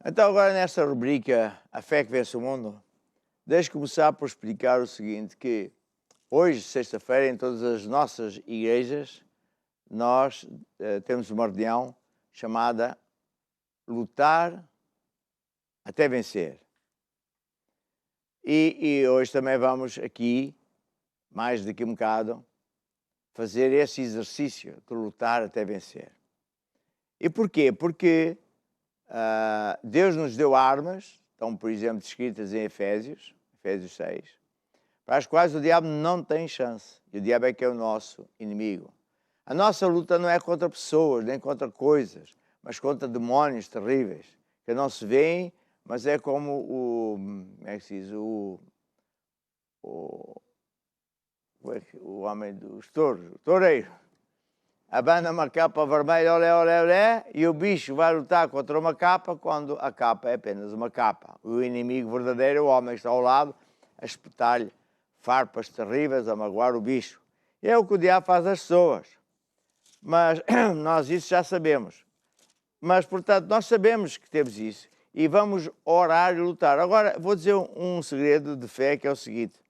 Então agora nesta rubrica A Fé que Vence o Mundo, deixe começar por explicar o seguinte, que hoje, sexta-feira, em todas as nossas igrejas, nós temos uma reunião chamada Lutar até Vencer. E hoje também vamos aqui, mais daqui a um bocado, fazer esse exercício de lutar até vencer. E porquê? Porque Deus nos deu armas, estão, por exemplo, descritas em Efésios 6, para as quais o diabo não tem chance. E o diabo é que é o nosso inimigo. A nossa luta não é contra pessoas, nem contra coisas, mas contra demónios terríveis, que não se veem, mas é como como é que se diz? O homem dos touros, o toureiro. Abana uma capa vermelha, olé, olé, olé, e o bicho vai lutar contra uma capa quando a capa é apenas uma capa. O inimigo verdadeiro é o homem que está ao lado a espetar-lhe farpas terríveis, a magoar o bicho. E é o que o diabo faz às pessoas. Mas nós isso já sabemos. Mas, portanto, nós sabemos que temos isso e vamos orar e lutar. Agora, vou dizer um segredo de fé, que é o seguinte.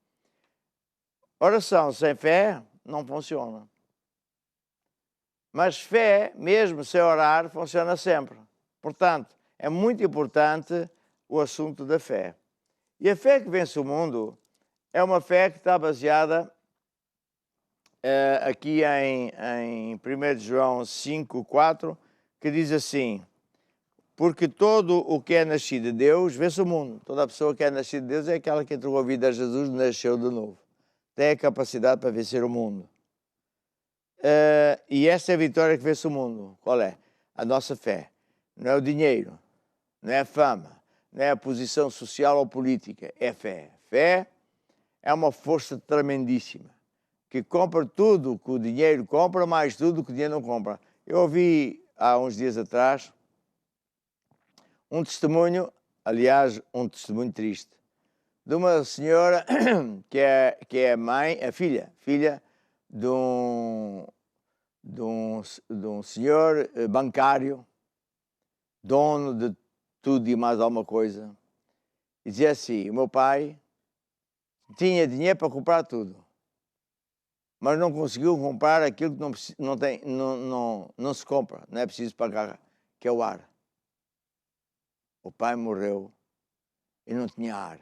Oração sem fé não funciona. Mas fé, mesmo sem orar, funciona sempre. Portanto, é muito importante o assunto da fé. E a fé que vence o mundo é uma fé que está baseada aqui em 1 João 5,4, que diz assim: porque todo o que é nascido de Deus vence o mundo. Toda a pessoa que é nascida de Deus é aquela que entregou a vida a Jesus, nasceu de novo. Tem a capacidade para vencer o mundo. E essa é a vitória que vence o mundo. Qual é? A nossa fé. Não é o dinheiro, não é a fama, não é a posição social ou política, é a fé. Fé é uma força tremendíssima, que compra tudo que o dinheiro compra, mais tudo que o dinheiro não compra. Eu ouvi há uns dias atrás um testemunho, aliás, um testemunho triste, de uma senhora que é mãe, a filha de um senhor bancário, dono de tudo e mais alguma coisa, e dizia assim: o meu pai tinha dinheiro para comprar tudo, mas não conseguiu comprar aquilo que não se compra, não é preciso pagar, que é o ar. O pai morreu e não tinha ar,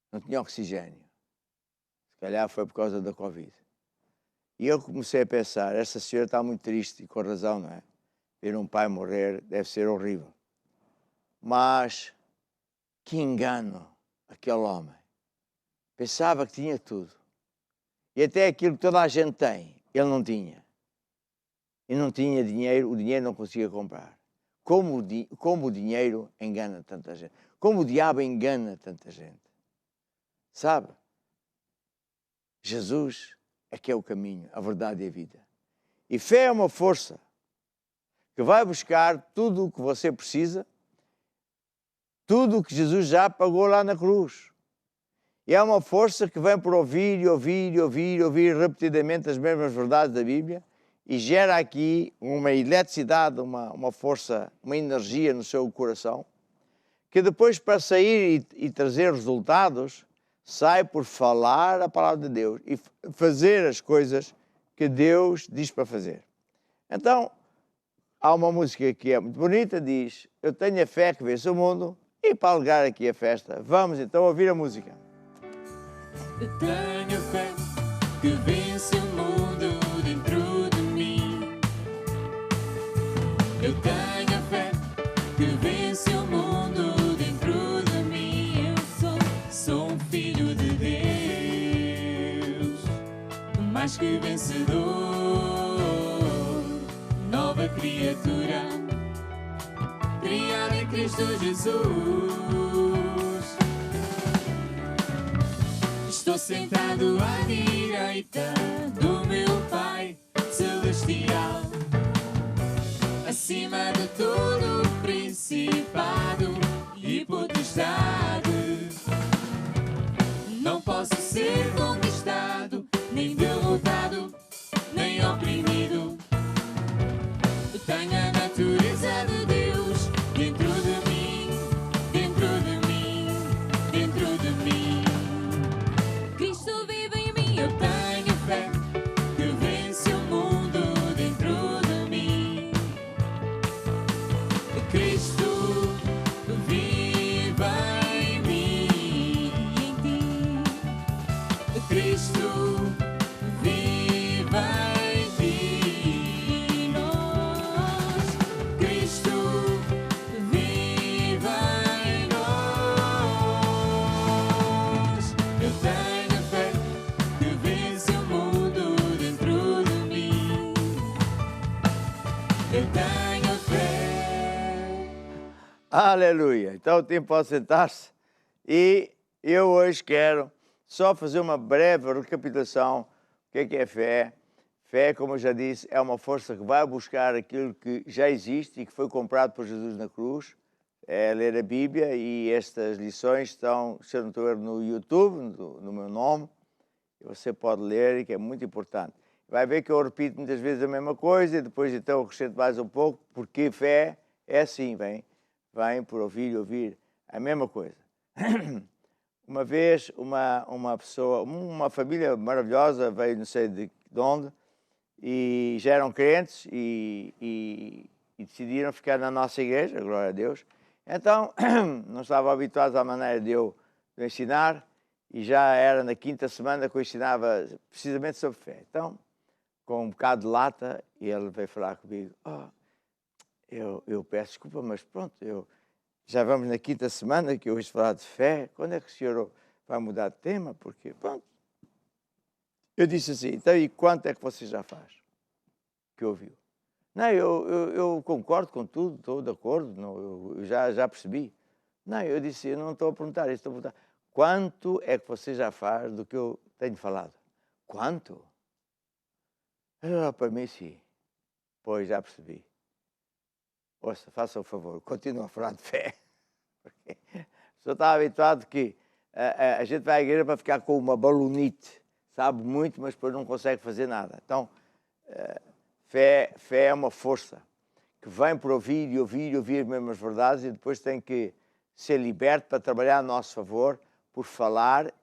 não tinha oxigênio. Se calhar foi por causa da Covid. E eu comecei a pensar, essa senhora está muito triste, e com razão, não é? Ver um pai morrer deve ser horrível. Mas que engano aquele homem. Pensava que tinha tudo. E até aquilo que toda a gente tem, ele não tinha. E não tinha dinheiro, o dinheiro não conseguia comprar. Como o dinheiro engana tanta gente. Como o diabo engana tanta gente. Sabe? Jesus é que é o caminho, a verdade e a vida. E fé é uma força que vai buscar tudo o que você precisa, tudo o que Jesus já pagou lá na cruz. E é uma força que vem por ouvir repetidamente as mesmas verdades da Bíblia e gera aqui uma eletricidade, uma força, uma energia no seu coração, que depois, para sair e trazer resultados, sai por falar a palavra de Deus e fazer as coisas que Deus diz para fazer. Então, há uma música que é muito bonita, diz: eu tenho a fé que vence o mundo, e para alegar aqui a festa, vamos então ouvir a música. Eu tenho fé que vence o mundo dentro de mim. Eu tenho fé que vence o mundo dentro de mim. Eu sou um filho de Deus, mais que vencedor, nova criatura, criada em Cristo Jesus. Estou sentado à direita do meu Pai Celestial, acima de todo principado e potestade. Não posso ser conquistado, nem derrotado, nem oprimido. Tenho a natureza de Deus dentro de Aleluia. Então o tempo pode sentar-se e eu hoje quero só fazer uma breve recapitulação. O que é fé? Fé, como eu já disse, é uma força que vai buscar aquilo que já existe e que foi comprado por Jesus na cruz. É ler a Bíblia e estas lições estão, se eu não estou a ver, no YouTube, no meu nome. Você pode ler, que é muito importante. Vai ver que eu repito muitas vezes a mesma coisa e depois então acrescento mais um pouco, porque fé é assim, vem por ouvir e ouvir a mesma coisa. Uma vez uma pessoa, uma família maravilhosa veio não sei de onde e já eram crentes e decidiram ficar na nossa igreja, glória a Deus. Então, não estavam habituados à maneira de eu ensinar e já era na quinta semana que eu ensinava precisamente sobre fé. Então, com um bocado de lata, ele veio falar comigo. Eu peço desculpa, mas pronto, já vamos na quinta semana que eu ouço falar de fé. Quando é que o senhor vai mudar de tema? Porque, pronto. Eu disse assim, então, e quanto é que você já faz? Que ouviu? Não, eu concordo com tudo, estou de acordo, não, eu já percebi. Não, eu disse, eu não estou a perguntar isso, estou a perguntar, quanto é que você já faz do que eu tenho falado? Quanto? Para mim, sim. Pois, já percebi. Ouça, faça o favor, continua a falar de fé. Porque o senhor está habituado que a gente vai à igreja para ficar com uma balonite, sabe muito, mas depois não consegue fazer nada. Então, fé é uma força que vem por ouvir e ouvir e ouvir as mesmas verdades e depois tem que ser liberto para trabalhar a nosso favor por falar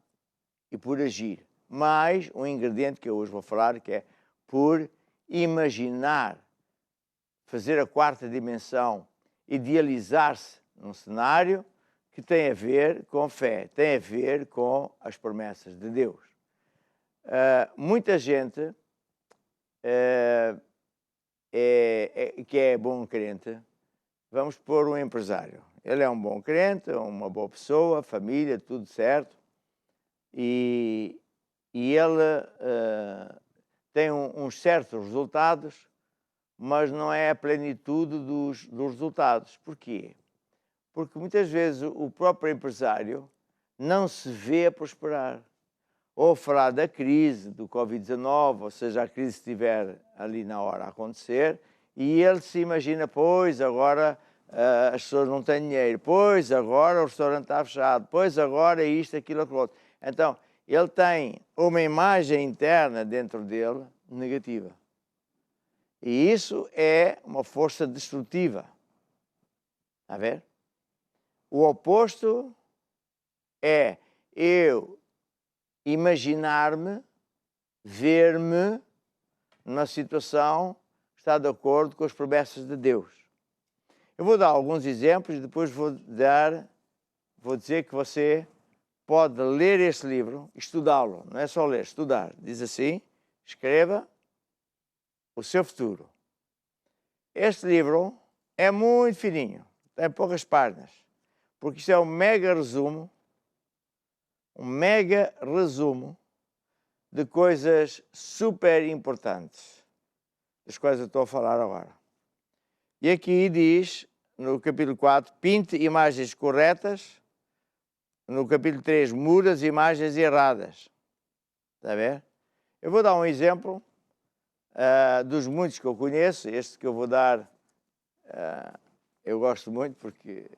e por agir. Mais um ingrediente que eu hoje vou falar, que é por imaginar, fazer a quarta dimensão, idealizar-se num cenário que tem a ver com fé, tem a ver com as promessas de Deus. Muita gente que é bom crente, vamos pôr um empresário. Ele é um bom crente, uma boa pessoa, família, tudo certo. E ele tem uns certos resultados, mas não é a plenitude dos resultados. Porquê? Porque muitas vezes o próprio empresário não se vê a prosperar. Ou falar da crise, do Covid-19, ou seja, a crise estiver ali na hora a acontecer, e ele se imagina, pois agora as pessoas não têm dinheiro, pois agora o restaurante está fechado, pois agora é isto, aquilo, aquilo outro. Então, ele tem uma imagem interna dentro dele negativa. E isso é uma força destrutiva. Está a ver? O oposto é eu imaginar-me, ver-me numa situação que está de acordo com as promessas de Deus. Eu vou dar alguns exemplos e depois vou dizer que você pode ler este livro, estudá-lo, não é só ler, estudar. Diz assim, escreva o seu futuro. Este livro é muito fininho, tem poucas páginas, porque isto é um mega resumo de coisas super importantes, das quais eu estou a falar agora. E aqui diz, no capítulo 4, pinte imagens corretas, no capítulo 3, muda as imagens erradas. Está a ver? Eu vou dar um exemplo dos muitos que eu conheço. Este que eu vou dar, eu gosto muito porque...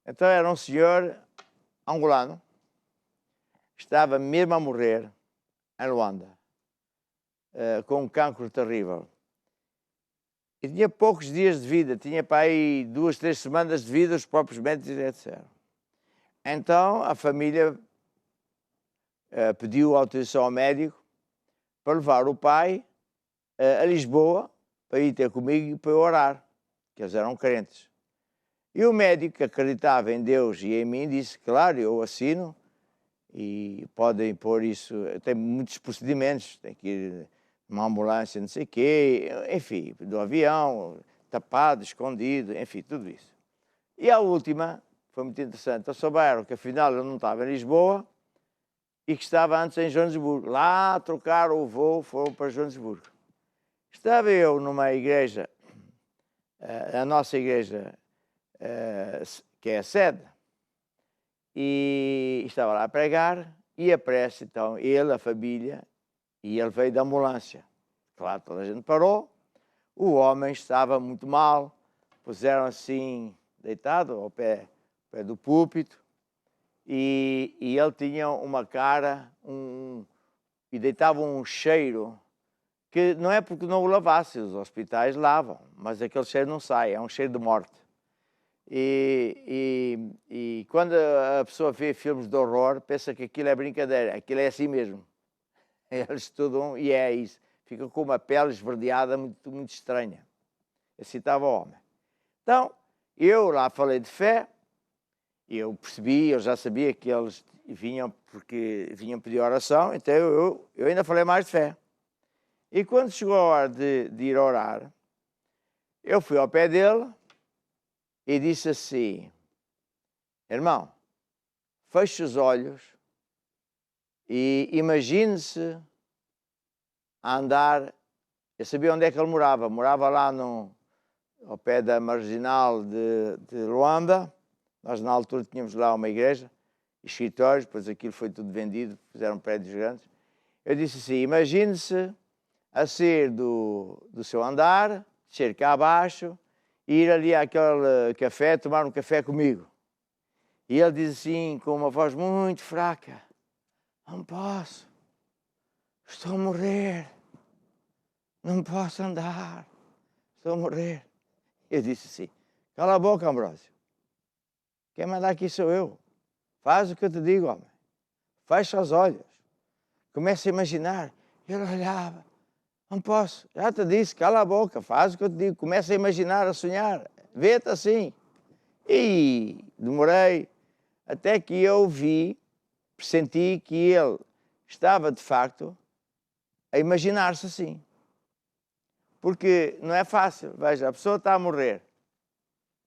Então era um senhor angolano, estava mesmo a morrer em Luanda, com um cancro terrível. E tinha poucos dias de vida, tinha para aí 2, 3 semanas de vida, os próprios médicos etc. Então a família pediu autorização ao médico para levar o pai a Lisboa para ir ter comigo e para eu orar, que eles eram crentes. E o médico, que acreditava em Deus e em mim, disse, claro, eu assino e podem pôr isso, tem muitos procedimentos, tem que ir numa ambulância, não sei o quê, enfim, do avião, tapado, escondido, enfim, tudo isso. E a última, foi muito interessante, então souberam que afinal eu não estava em Lisboa e que estava antes em Joanesburgo. Lá trocaram o voo, foram para Joanesburgo. Estava eu numa igreja, a nossa igreja, que é a sede. E estava lá a pregar, e apressa então ele, a família, e ele veio da ambulância. Claro, toda a gente parou, o homem estava muito mal, puseram assim, deitado ao pé do púlpito, e ele tinha uma cara, e deitava um cheiro, que não é porque não o lavasse, os hospitais lavam, mas aquele cheiro não sai, é um cheiro de morte. E quando a pessoa vê filmes de horror, pensa que aquilo é brincadeira, aquilo é assim mesmo. Eles estudam e é isso. Fica com uma pele esverdeada muito, muito estranha. Assim estava o homem. Então, eu lá falei de fé, eu percebi, eu já sabia que eles vinham porque vinham pedir oração, então eu ainda falei mais de fé. E quando chegou a hora de ir orar, eu fui ao pé dele e disse assim: irmão, feche os olhos e imagine-se a andar. Eu sabia onde é que ele morava. Morava lá ao pé da marginal de Luanda. Nós, na altura, tínhamos lá uma igreja, escritórios, depois aquilo foi tudo vendido, fizeram prédios grandes. Eu disse assim: imagine-se a sair do seu andar, descer cá abaixo, e ir ali àquele café, tomar um café comigo. E ele diz assim, com uma voz muito fraca: não posso, estou a morrer, não posso andar, estou a morrer. Eu disse assim: cala a boca, Ambrósio, quem manda aqui sou eu, faz o que eu te digo, homem, fecha os olhos, começa a imaginar. Ele olhava: não posso, já te disse, cala a boca, faz o que eu te digo, começa a imaginar, a sonhar, vê-te assim. E demorei até que eu pressenti que ele estava de facto a imaginar-se assim. Porque não é fácil, veja, a pessoa está a morrer.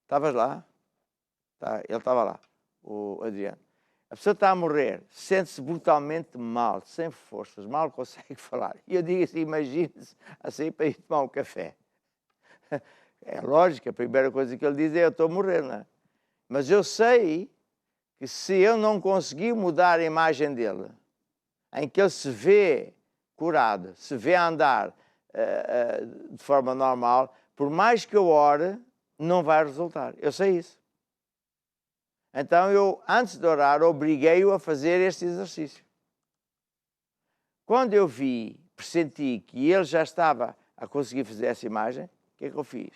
Estavas lá? Ele estava lá, o Adriano. A pessoa está a morrer, sente-se brutalmente mal, sem forças, mal consegue falar. E eu digo assim: imagine-se a sair para ir tomar um café. É lógico, a primeira coisa que ele diz é: eu estou a morrer, não é? Mas eu sei que se eu não conseguir mudar a imagem dele, em que ele se vê curado, se vê a andar de forma normal, por mais que eu ore, não vai resultar. Eu sei isso. Então eu, antes de orar, obriguei-o a fazer este exercício. Quando eu pressenti que ele já estava a conseguir fazer essa imagem, o que é que eu fiz?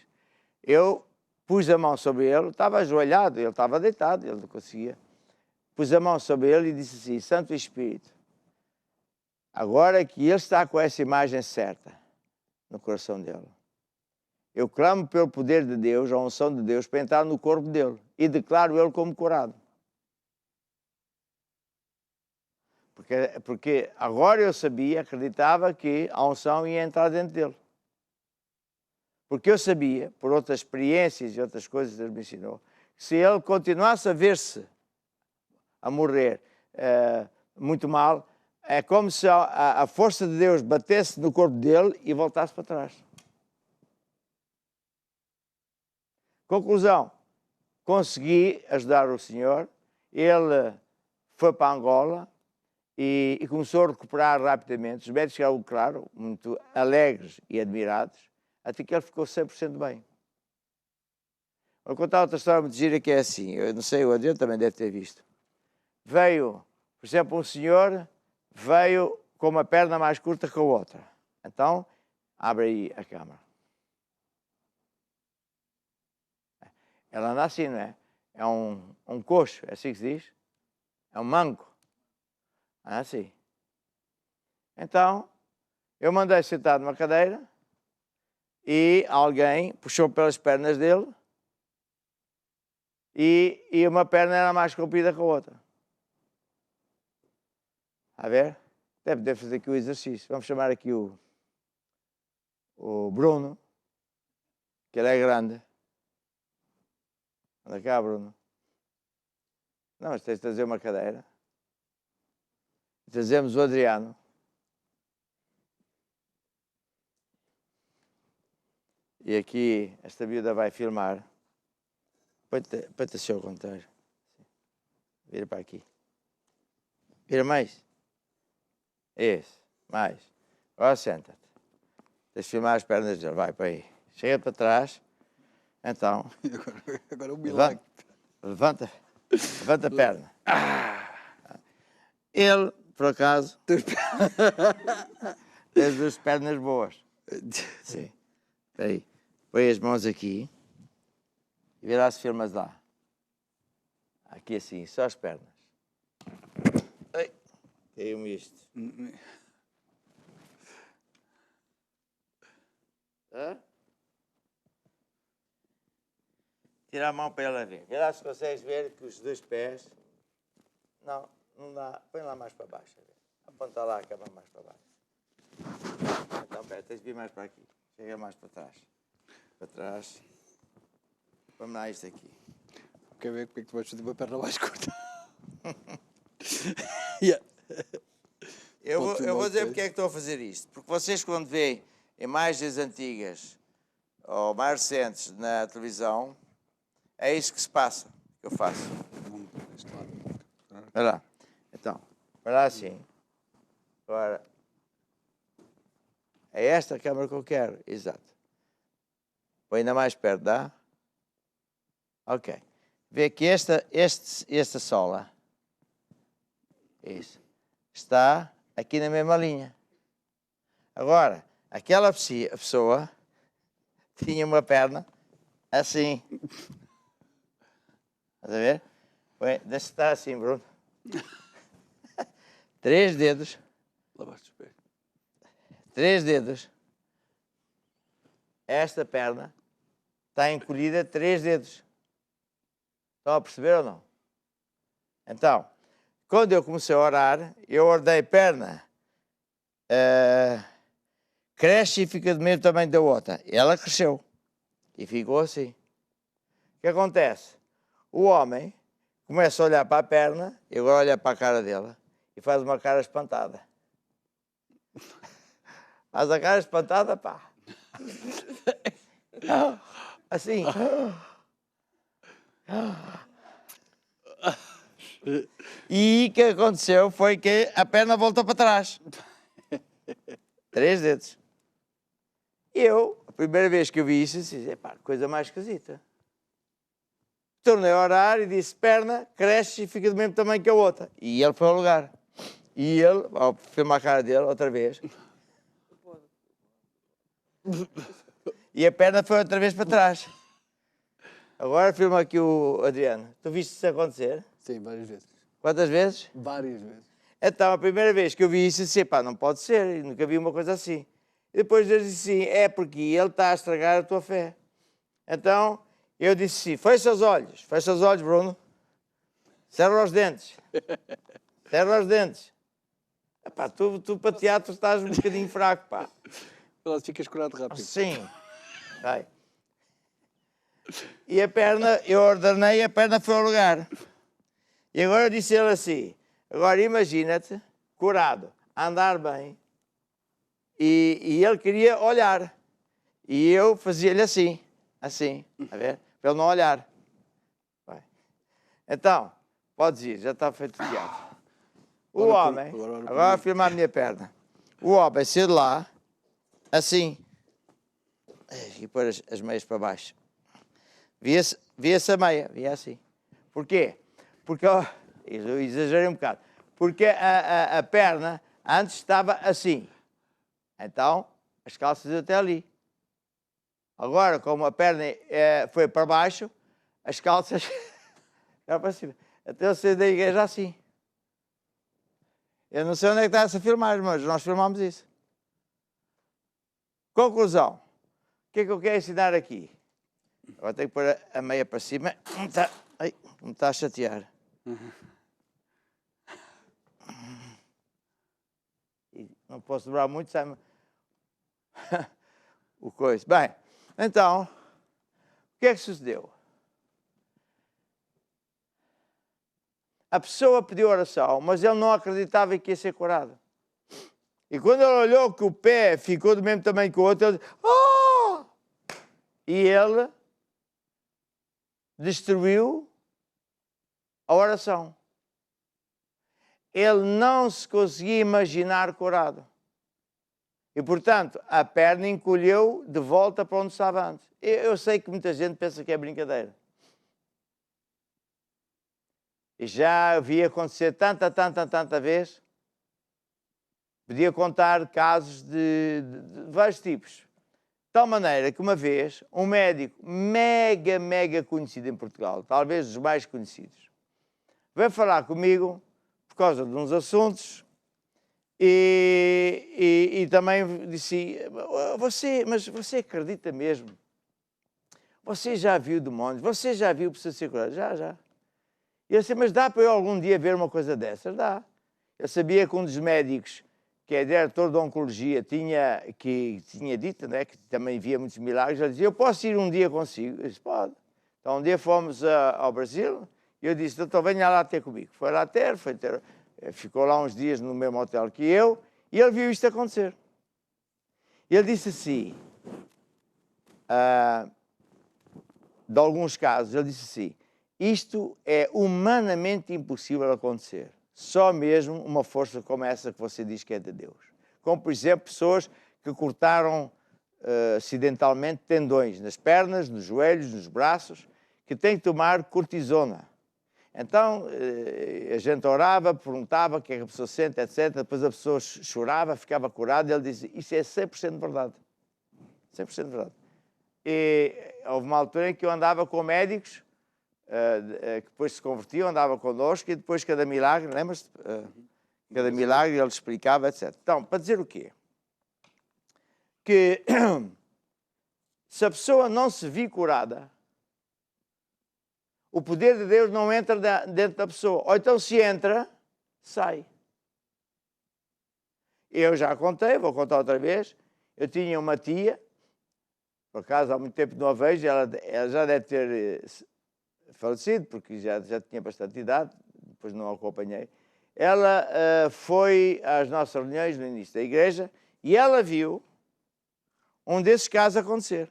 Eu pus a mão sobre ele, estava ajoelhado, ele estava deitado, ele não conseguia. Pus a mão sobre ele e disse assim: Santo Espírito, agora que ele está com essa imagem certa no coração dele, eu clamo pelo poder de Deus, a unção de Deus, para entrar no corpo dele e declaro ele como curado. Porque agora eu sabia, acreditava que a unção ia entrar dentro dele. Porque eu sabia, por outras experiências e outras coisas que Deus me ensinou, que se ele continuasse a ver-se a morrer muito mal, é como se a força de Deus batesse no corpo dele e voltasse para trás. Conclusão: consegui ajudar o senhor, ele foi para Angola e começou a recuperar rapidamente. Os médicos ficaram, claro, muito alegres e admirados, até que ele ficou 100% bem. Vou contar outra história muito gira que é assim, eu não sei, o Adriano também deve ter visto. Veio, por exemplo, um senhor veio com uma perna mais curta que a outra. Então, abre aí a câmara. Ela anda assim, não é? É um coxo, é assim que se diz? É um manco. Anda assim. Então, eu mandei sentar numa cadeira e alguém puxou pelas pernas dele e uma perna era mais comprida que a outra. A ver? Deve poder fazer aqui o exercício. Vamos chamar aqui o Bruno, que ele é grande. Anda cá, Bruno. Não, mas tens de trazer uma cadeira. Trazemos o Adriano. E aqui esta miúda vai filmar põe-te assim ao contrário. Vira para aqui. Vira mais. Isso, mais. Agora senta-te. Deixa filmar as pernas dele. Vai para aí. Chega para trás. Então. Agora o milagre. Levanta a perna. Ele, por acaso, tem as duas pernas boas. Sim. Espera aí. Põe as mãos aqui. E vê lá se filmas lá. Aqui assim, só as pernas. Ai, caiu-me isto. Hã? Tira a mão para ela ver. Vê lá se consegues ver que os dois pés... Não, não dá. Põe lá mais para baixo. Aponta lá a cama mais para baixo. Então, pera, tens de vir mais para aqui. Chega mais para trás. Para trás. Vamos lá isto aqui. Quer ver porque é que tu vais fazer uma perna mais curta? Yeah. Eu Pode vou filmar dizer depois. porque é que estou a fazer isto. Porque vocês, quando veem imagens antigas ou mais recentes na televisão, é isso que se passa, que eu faço. Deste lado. Vai lá. Então, vai lá assim. Agora, é esta a câmera que eu quero. Exato. Põe ainda mais perto, dá? Ok. Vê que esta sola, isso, está aqui na mesma linha. Agora, aquela pessoa tinha uma perna assim. Estás a ver? Deixa estar assim, Bruno. 3 dedos. Lavaste os pés. 3 dedos. Esta perna está encolhida 3 dedos. Estão a perceber ou não? Então, quando eu comecei a orar, eu orei perna. Cresce e fica do mesmo tamanho da outra. Ela cresceu. E ficou assim. O que acontece? O homem começa a olhar para a perna e agora olha para a cara dela e faz uma cara espantada. Faz a cara espantada, pá. Assim. E o que aconteceu foi que a perna voltou para trás. 3 dedos. E eu, a primeira vez que eu vi isso, disse, epá, coisa mais esquisita. Tornei a orar e disse, perna, cresce e fica do mesmo tamanho que a outra. E ele foi ao lugar. E ele, ao filmar a cara dele, outra vez. E a perna foi outra vez para trás. Agora filma aqui o Adriano. Tu viste isso acontecer? Sim, várias vezes. Quantas vezes? Várias vezes. Então, a primeira vez que eu vi isso, eu disse, pá, não pode ser, eu nunca vi uma coisa assim. E depois Deus disse assim, é porque ele está a estragar a tua fé. Então, eu disse assim, fecha os olhos, Bruno. Cerra os dentes. Cerra os dentes. Epá, tu para teatro estás um bocadinho fraco, pá. Lá ficas curado rápido. Sim. Vai. E a perna, eu ordenei, a perna foi ao lugar. E agora eu disse ele assim, agora imagina-te, curado, a andar bem, e ele queria olhar. E eu fazia-lhe assim, a ver? Para ele não olhar. Vai. Então, podes ir, já está feito o teatro. O homem, agora filmar a minha perna. O homem saiu de lá, assim, e pôr as meias para baixo. Via-se a meia, via assim. Porquê? Porque, eu exagerei um bocado, porque a perna antes estava assim. Então, as calças até ali. Agora, como a perna foi para baixo, as calças ficaram para cima. Até eu sair da igreja assim. Eu não sei onde é que está essa filmagem, mas nós filmamos isso. Conclusão. O que é que eu quero ensinar aqui? Agora tenho que pôr a meia para cima. Me está a chatear. E não posso dobrar muito, sabe? O coisa. Bem, então, o que é que sucedeu? A pessoa pediu oração, mas ele não acreditava que ia ser curado. E quando ele olhou que o pé ficou do mesmo tamanho que o outro, ele disse, oh! E ele destruiu a oração. Ele não se conseguia imaginar curado. E, portanto, a perna encolheu de volta para onde estava antes. Eu sei que muita gente pensa que é brincadeira. E já vi acontecer tanta vez. Podia contar casos de vários tipos. De tal maneira que uma vez, um médico mega conhecido em Portugal, talvez dos mais conhecidos, veio falar comigo por causa de uns assuntos e também disse, mas você acredita mesmo? Você já viu demónios? Você já viu pessoas ser curadas? Já. E eu disse, mas dá para eu algum dia ver uma coisa dessas? Dá. Eu sabia que um dos médicos, que é diretor de oncologia, tinha dito, né, que também via muitos milagres. Ele dizia, eu posso ir um dia consigo? Eu disse, pode. Então um dia fomos ao Brasil e eu disse, doutor, venha lá ter comigo. Foi lá ter, ficou lá uns dias no mesmo hotel que eu e ele viu isto acontecer. Ele disse assim, de alguns casos, ele disse assim, isto é humanamente impossível acontecer. Só mesmo uma força como essa que você diz que é de Deus. Como, por exemplo, pessoas que cortaram acidentalmente tendões nas pernas, nos joelhos, nos braços, que têm que tomar cortisona. Então, a gente orava, perguntava o que é que a pessoa sente, etc. Depois a pessoa chorava, ficava curada e ele dizia, isso é 100% verdade. 100% verdade. E houve uma altura em que eu andava com médicos, que depois se convertiam, andava connosco e depois cada milagre, lembras-te? Cada milagre ele explicava, etc. Então, para dizer o quê? Que se a pessoa não se vir curada, o poder de Deus não entra dentro da pessoa. Ou então se entra, sai. Eu já contei, vou contar outra vez. Eu tinha uma tia, por acaso há muito tempo não a vejo, ela já deve ter falecido, porque já tinha bastante idade, depois não a acompanhei. Ela foi às nossas reuniões no início da igreja e ela viu um desses casos acontecer.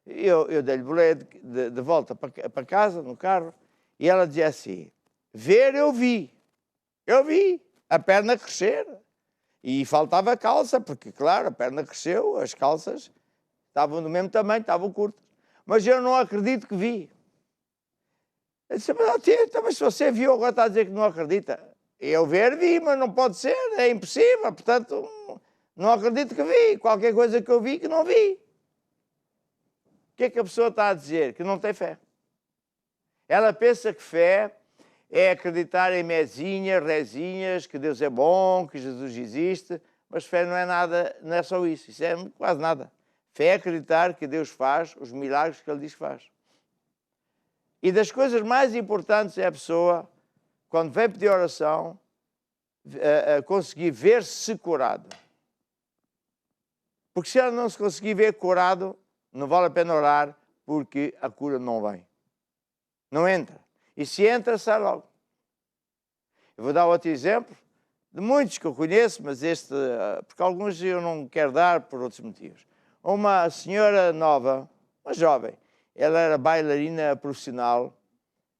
Eu dei-lhe boleto de volta para casa, no carro, e ela dizia assim, ver eu vi a perna crescer. E faltava calça, porque, claro, a perna cresceu, as calças estavam do mesmo tamanho, estavam curtas. Mas eu não acredito que vi. Eu disse, mas se você viu, agora está a dizer que não acredita. Eu vi, mas não pode ser, é impossível, portanto, não acredito que vi. Qualquer coisa que eu vi, que não vi. O que é que a pessoa está a dizer? Que não tem fé. Ela pensa que fé é acreditar em mezinhas, rezinhas, que Deus é bom, que Jesus existe, mas fé não é nada, não é só isso, isso é quase nada. Fé é acreditar que Deus faz os milagres que Ele diz que faz. E das coisas mais importantes é a pessoa, quando vem pedir oração, conseguir ver-se curado. Porque se ela não se conseguir ver curado, não vale a pena orar, porque a cura não vem. Não entra. E se entra, sai logo. Eu vou dar outro exemplo, de muitos que eu conheço, mas este, porque alguns eu não quero dar por outros motivos. Uma senhora nova, uma jovem, ela era bailarina profissional,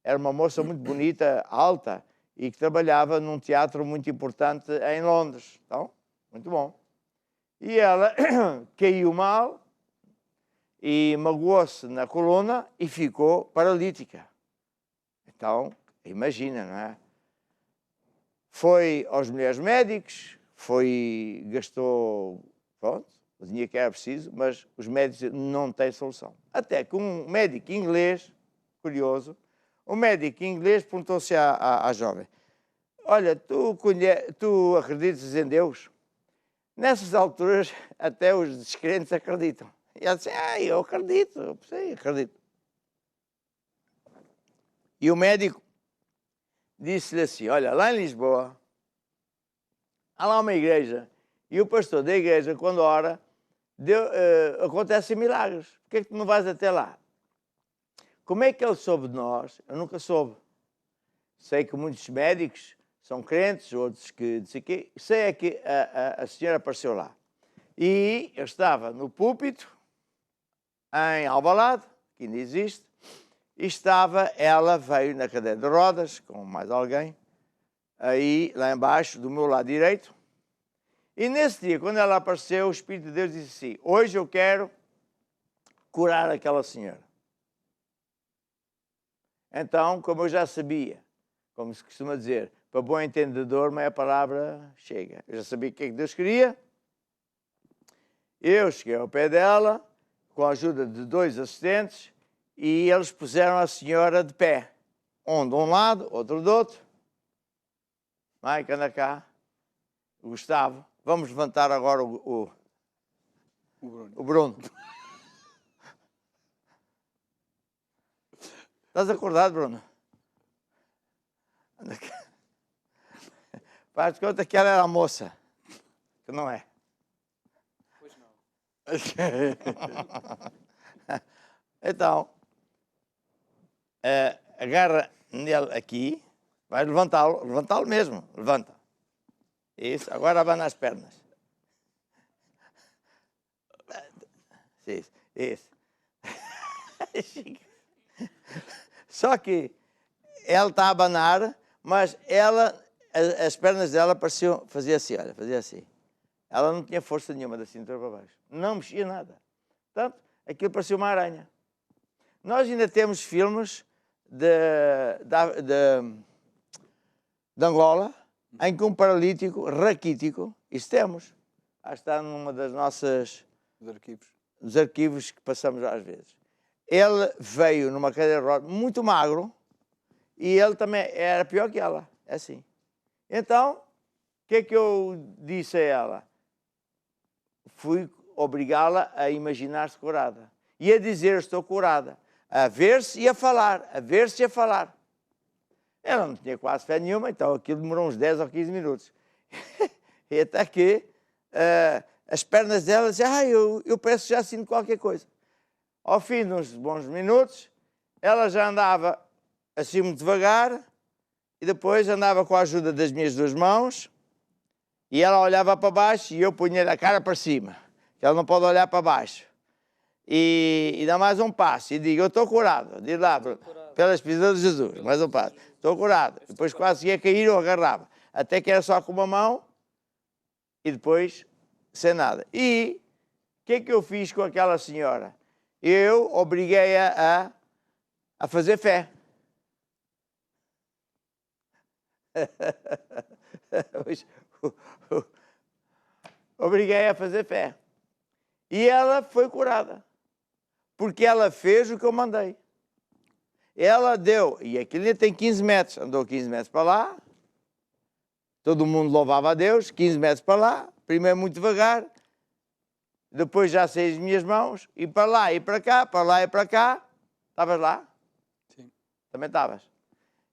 era uma moça muito bonita, alta, e que trabalhava num teatro muito importante em Londres. Então, muito bom. E ela caiu mal e magoou-se na coluna e ficou paralítica. Então, imagina, não é? Foi aos melhores médicos, gastou, pronto, o dinheiro que era preciso, mas os médicos não têm solução. Até que um médico inglês, curioso, um médico inglês perguntou-se à jovem, olha, tu acreditas em Deus? Nessas alturas, até os descrentes acreditam. E ela disse, eu acredito, sim, acredito. E o médico disse-lhe assim, olha, lá em Lisboa, há lá uma igreja, e o pastor da igreja, quando ora, acontecem milagres. Por que é que tu não vais até lá? Como é que ele soube de nós? Eu nunca soube. Sei que muitos médicos são crentes, outros que não sei o quê. Sei é que a senhora apareceu lá. E eu estava no púlpito, em Alvalade, que ainda existe, E ela veio na cadeira de rodas, com mais alguém, aí lá embaixo, do meu lado direito. E nesse dia, quando ela apareceu, o Espírito de Deus disse assim: hoje eu quero curar aquela senhora. Então, como eu já sabia, como se costuma dizer, para bom entendedor, meia palavra chega. Eu já sabia o que é que Deus queria. Eu cheguei ao pé dela, com a ajuda de 2 assistentes, e eles puseram a senhora de pé. Um de um lado, outro do outro. Mike, anda cá. Gustavo, vamos levantar agora o Bruno. Estás acordado, Bruno? Anda cá. Faz de conta que ela era a moça. Que não é. Pois não. Então, agarra nele aqui, vai levantá-lo mesmo, levanta. Isso, agora abana as pernas. Isso. Só que ela está a abanar, mas as pernas dela fazia assim, olha, fazia assim. Ela não tinha força nenhuma da cintura para baixo. Não mexia nada. Portanto, aquilo parecia uma aranha. Nós ainda temos filmes de Angola, em que um paralítico raquítico, isso temos, está numa das nossas dos arquivos que passamos às vezes. Ele veio numa cadeira de rodas muito magro e ele também era pior que ela, é assim. Então, o que é que eu disse a ela? Fui obrigá-la a imaginar-se curada e a dizer: estou curada, a ver-se e a falar, a ver-se e a falar. Ela não tinha quase fé nenhuma, então aquilo demorou uns 10 ou 15 minutos. E até que as pernas dela diziam: eu parece que já sinto qualquer coisa. Ao fim de uns bons minutos, ela já andava assim muito devagar e depois andava com a ajuda das minhas 2 mãos e ela olhava para baixo e eu punha a cara para cima, que ela não pode olhar para baixo. E dá mais um passo e digo: eu estou curado. Diz lá, pelas pisadas de Jesus, mais um passo. Estou curado. Depois quase ia cair, eu agarrava. Até que era só com uma mão e depois sem nada. E o que é que eu fiz com aquela senhora? Eu obriguei-a a fazer fé. Obriguei-a a fazer fé. E ela foi curada. Porque ela fez o que eu mandei. Ela deu, e aquilo ainda tem 15 metros, andou 15 metros para lá, todo mundo louvava a Deus, 15 metros para lá, primeiro muito devagar, depois já sei as minhas mãos, e para lá e para cá, para lá e para cá. Estavas lá? Sim. Também estavas.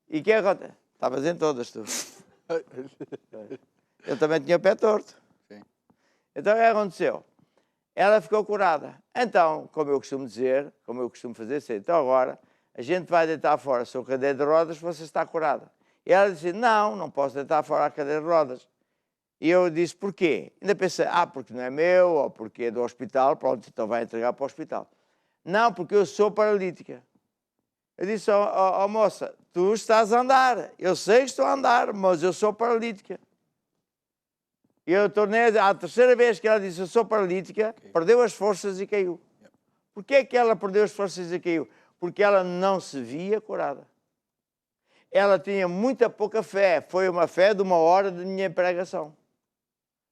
E o que acontece? Estavas em todas, tu. Eu também tinha o pé torto. Sim. Então o que aconteceu? Ela ficou curada. Então, como eu costumo dizer, como eu costumo fazer, então agora a gente vai deitar fora a sua cadeira de rodas, você está curada. E ela disse: não posso deitar fora a cadeira de rodas. E eu disse: porquê? Ainda pensei: porque não é meu, ou porque é do hospital, pronto, então vai entregar para o hospital. Não, porque eu sou paralítica. Eu disse: moça, tu estás a andar, eu sei que estou a andar, mas eu sou paralítica. E eu tornei, a terceira vez que ela disse: eu sou paralítica, perdeu as forças e caiu. Porquê é que ela perdeu as forças e caiu? Porque ela não se via curada. Ela tinha muita pouca fé, foi uma fé de 1 hora de minha pregação.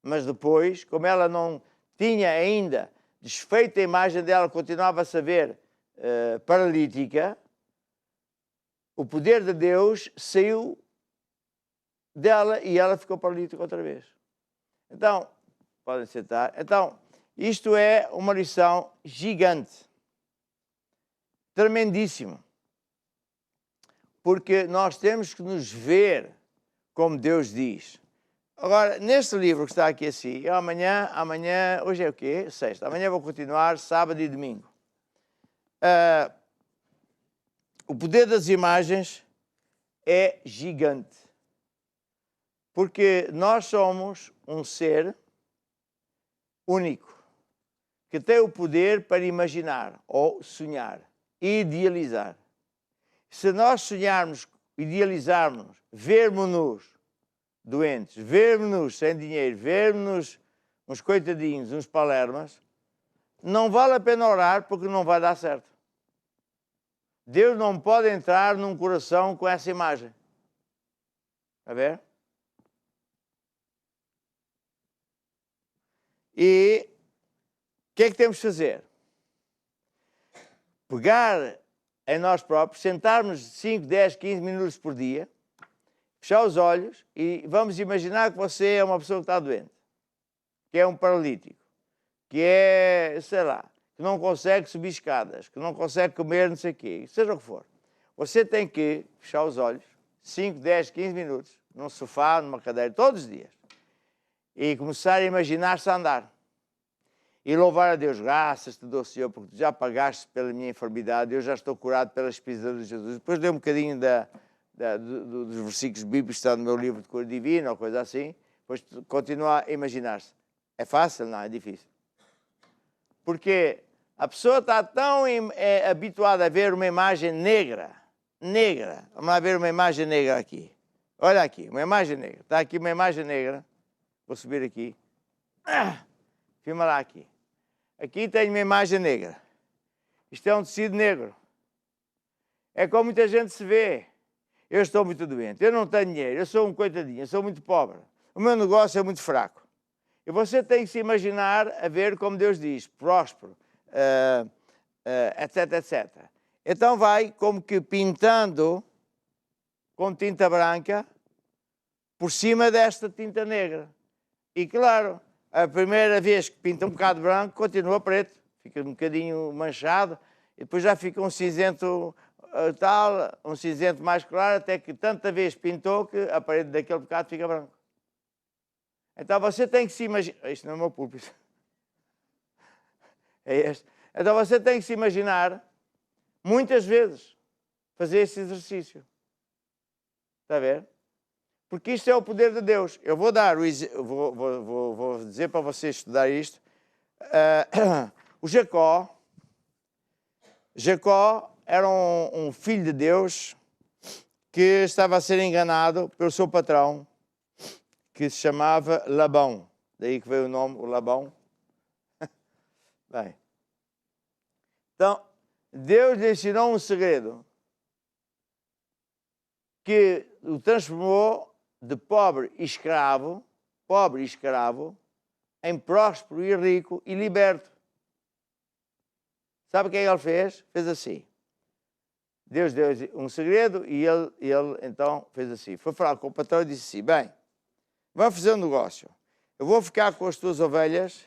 Mas depois, como ela não tinha ainda desfeito a imagem dela, continuava a saber paralítica, o poder de Deus saiu dela e ela ficou paralítica outra vez. Então, podem sentar. Então, isto é uma lição gigante, tremendíssima, porque nós temos que nos ver como Deus diz. Agora, neste livro que está aqui assim, amanhã, hoje é o quê? Sexta. Amanhã vou continuar, sábado e domingo. O poder das imagens é gigante, porque nós somos um ser único, que tem o poder para imaginar ou sonhar, idealizar. Se nós sonharmos, idealizarmos, vermos-nos doentes, vermos-nos sem dinheiro, vermos-nos uns coitadinhos, uns palermas, não vale a pena orar porque não vai dar certo. Deus não pode entrar num coração com essa imagem. Está a ver? E o que é que temos de fazer? Pegar em nós próprios, sentarmos 5, 10, 15 minutos por dia, fechar os olhos e vamos imaginar que você é uma pessoa que está doente, que é um paralítico, que é, sei lá, que não consegue subir escadas, que não consegue comer não sei o quê, seja o que for. Você tem que fechar os olhos, 5, 10, 15 minutos, num sofá, numa cadeira, todos os dias, e começar a imaginar-se a andar. E louvar a Deus, graças te dou, Senhor, porque tu já pagaste pela minha enfermidade, eu já estou curado pelas pisadas de Jesus. Depois dei um bocadinho dos versículos bíblicos que estão no meu livro de cura divina, ou coisa assim, depois continuar a imaginar-se. É fácil? Não, é difícil. Porque a pessoa está tão habituada a ver uma imagem negra. Vamos lá ver uma imagem negra aqui. Olha aqui, uma imagem negra. Está aqui uma imagem negra. Vou subir aqui. Filma lá aqui. Aqui tem uma imagem negra. Isto é um tecido negro. É como muita gente se vê. Eu estou muito doente, eu não tenho dinheiro, eu sou um coitadinho, eu sou muito pobre. O meu negócio é muito fraco. E você tem que se imaginar a ver como Deus diz, próspero, etc, etc. Então vai como que pintando com tinta branca por cima desta tinta negra. E claro, a primeira vez que pinta um bocado branco, continua preto. Fica um bocadinho manchado e depois já fica um cinzento tal, um cinzento mais claro, até que tanta vez pintou que a parede daquele bocado fica branco. Então você tem que se imaginar... Isto não é o meu púlpito. É este. Então você tem que se imaginar, muitas vezes, fazer esse exercício. Está a ver? Porque isto é o poder de Deus. Eu vou dar vou dizer para vocês estudar isto. O Jacó era um filho de Deus que estava a ser enganado pelo seu patrão, que se chamava Labão. Daí que veio o nome, o Labão. Bem. Então, Deus lhe ensinou um segredo que o transformou de pobre e escravo, em próspero e rico e liberto. Sabe o que é que ele fez? Fez assim. Deus deu um segredo e ele então fez assim. Foi falar com o patrão e disse assim, bem, vamos fazer um negócio. Eu vou ficar com as tuas ovelhas,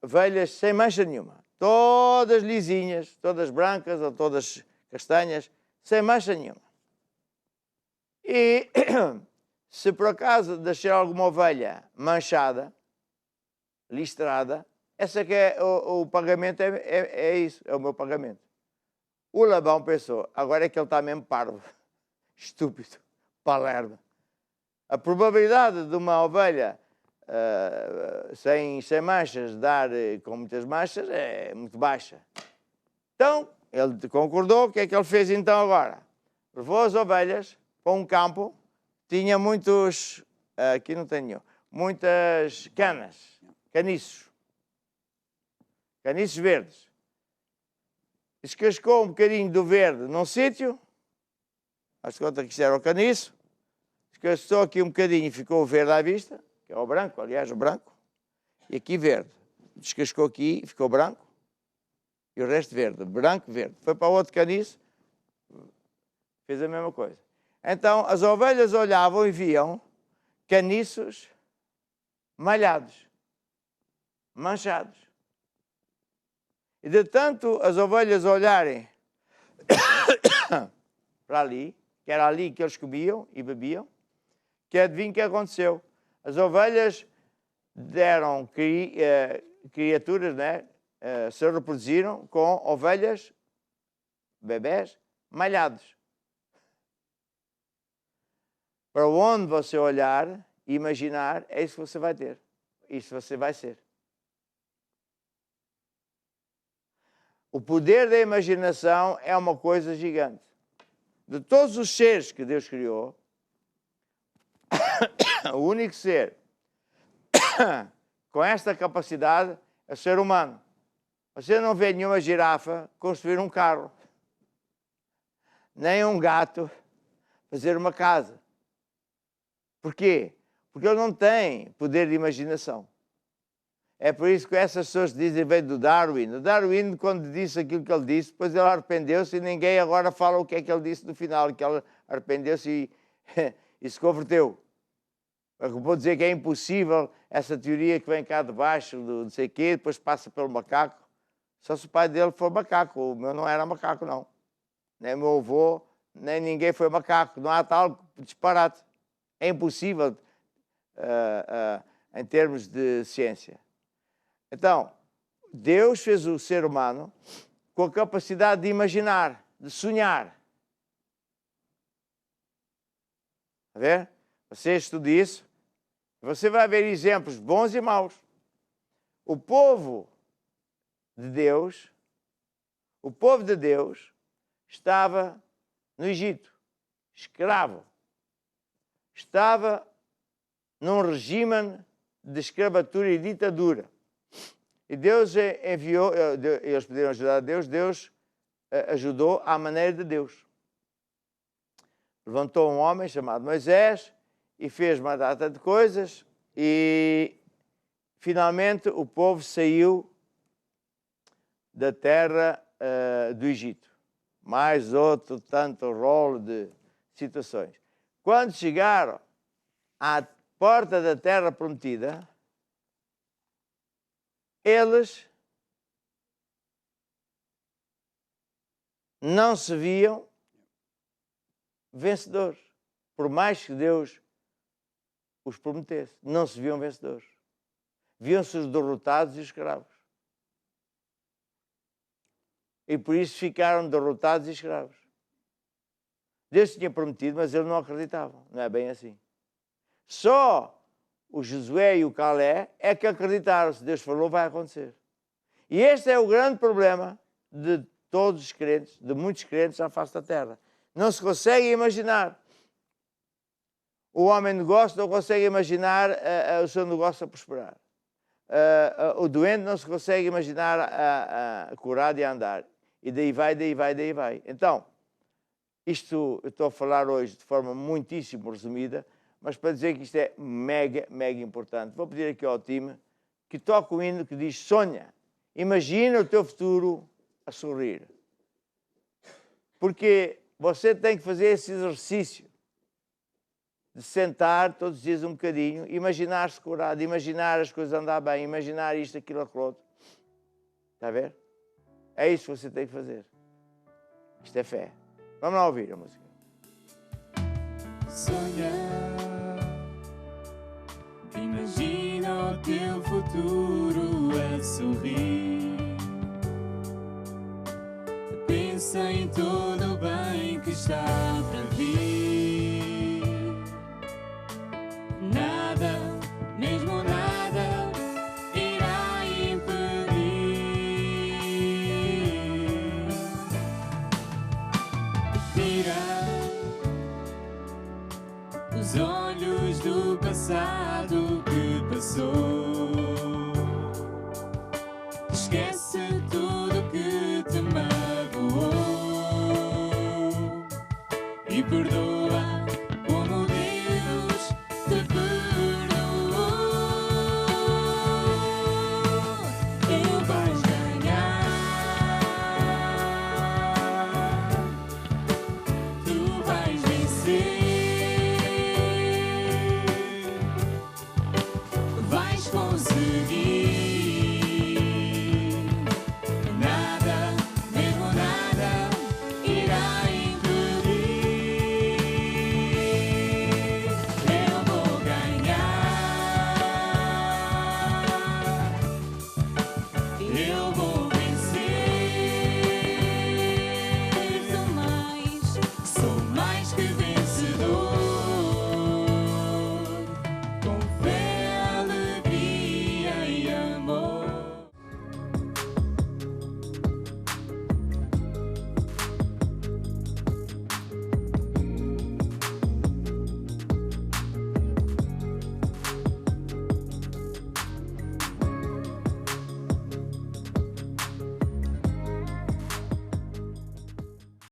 ovelhas sem mancha nenhuma. Todas lisinhas, todas brancas ou todas castanhas, sem mancha nenhuma. E se por acaso deixar alguma ovelha manchada, listrada, essa que é o pagamento, é isso, é o meu pagamento. O Labão pensou, agora é que ele está mesmo parvo, estúpido, palermo. A probabilidade de uma ovelha sem manchas dar com muitas manchas é muito baixa. Então, ele concordou, o que é que ele fez então agora? Levou as ovelhas para um campo, tinha muitos, aqui não tenho, muitas caniços verdes. Descascou um bocadinho do verde num sítio, faz conta que isto era o caniço, descascou aqui um bocadinho e ficou o verde à vista, que é o branco, aliás, o branco, e aqui verde. Descascou aqui e ficou branco, e o resto verde, branco, verde. Foi para outro caniço, fez a mesma coisa. Então, as ovelhas olhavam e viam caniços malhados, manchados. E de tanto as ovelhas olharem para ali, que era ali que eles comiam e bebiam, que adivinha o que aconteceu? As ovelhas deram criaturas, né? Se reproduziram com ovelhas, bebés, malhados. Para onde você olhar e imaginar, é isso que você vai ter. Isso você vai ser. O poder da imaginação é uma coisa gigante. De todos os seres que Deus criou, o único ser com esta capacidade é o ser humano. Você não vê nenhuma girafa construir um carro, nem um gato fazer uma casa. Por quê? Porque ele não tem poder de imaginação. É por isso que essas pessoas dizem, veio do Darwin. O Darwin, quando disse aquilo que ele disse, depois ele arrependeu-se e ninguém agora fala o que é que ele disse no final, que ele arrependeu-se e se converteu. Eu vou dizer que é impossível essa teoria que vem cá de baixo, do não sei o quê, depois passa pelo macaco. Só se o pai dele for macaco. O meu não era macaco, não. Nem o meu avô, nem ninguém foi macaco. Não há tal disparate. É impossível em termos de ciência. Então, Deus fez o ser humano com a capacidade de imaginar, de sonhar. Está a ver? Você estuda isso, você vai ver exemplos bons e maus. O povo de Deus estava no Egito, escravo. Estava num regime de escravatura e ditadura. E Deus enviou, eles pediram ajudar a Deus, Deus ajudou à maneira de Deus. Levantou um homem chamado Moisés e fez uma data de coisas e finalmente o povo saiu da terra do Egito. Mais outro tanto rolo de situações. Quando chegaram à porta da terra prometida, eles não se viam vencedores. Por mais que Deus os prometesse, não se viam vencedores. Viam-se os derrotados e os escravos. E por isso ficaram derrotados e escravos. Deus tinha prometido, mas eles não acreditavam. Não é bem assim. Só o Josué e o Calé é que acreditaram. Se Deus falou, vai acontecer. E este é o grande problema de todos os crentes, de muitos crentes à face da terra. Não se consegue imaginar. O homem de negócio não consegue imaginar o seu negócio a prosperar. O doente não se consegue imaginar a curado e a andar. E daí vai, daí vai, daí vai. Então, isto eu estou a falar hoje de forma muitíssimo resumida, mas para dizer que isto é mega, mega importante. Vou pedir aqui ao time que toque o hino que diz: sonha, imagina o teu futuro a sorrir. Porque você tem que fazer esse exercício de sentar todos os dias um bocadinho, imaginar-se curado, imaginar as coisas andar bem, imaginar isto, aquilo, aquilo outro. Está a ver? É isso que você tem que fazer. Isto é fé. Vamos lá ouvir a música. Sonha, imagina o teu futuro a sorrir. Pensa em todo o bem que está para vir. Nada, mesmo nada, irá impedir. Tira os olhos do passado que passou. Esquece tudo que te magoou e perdoa como Deus te perdoou. Tu vais ganhar, tu vais vencer, vais conseguir.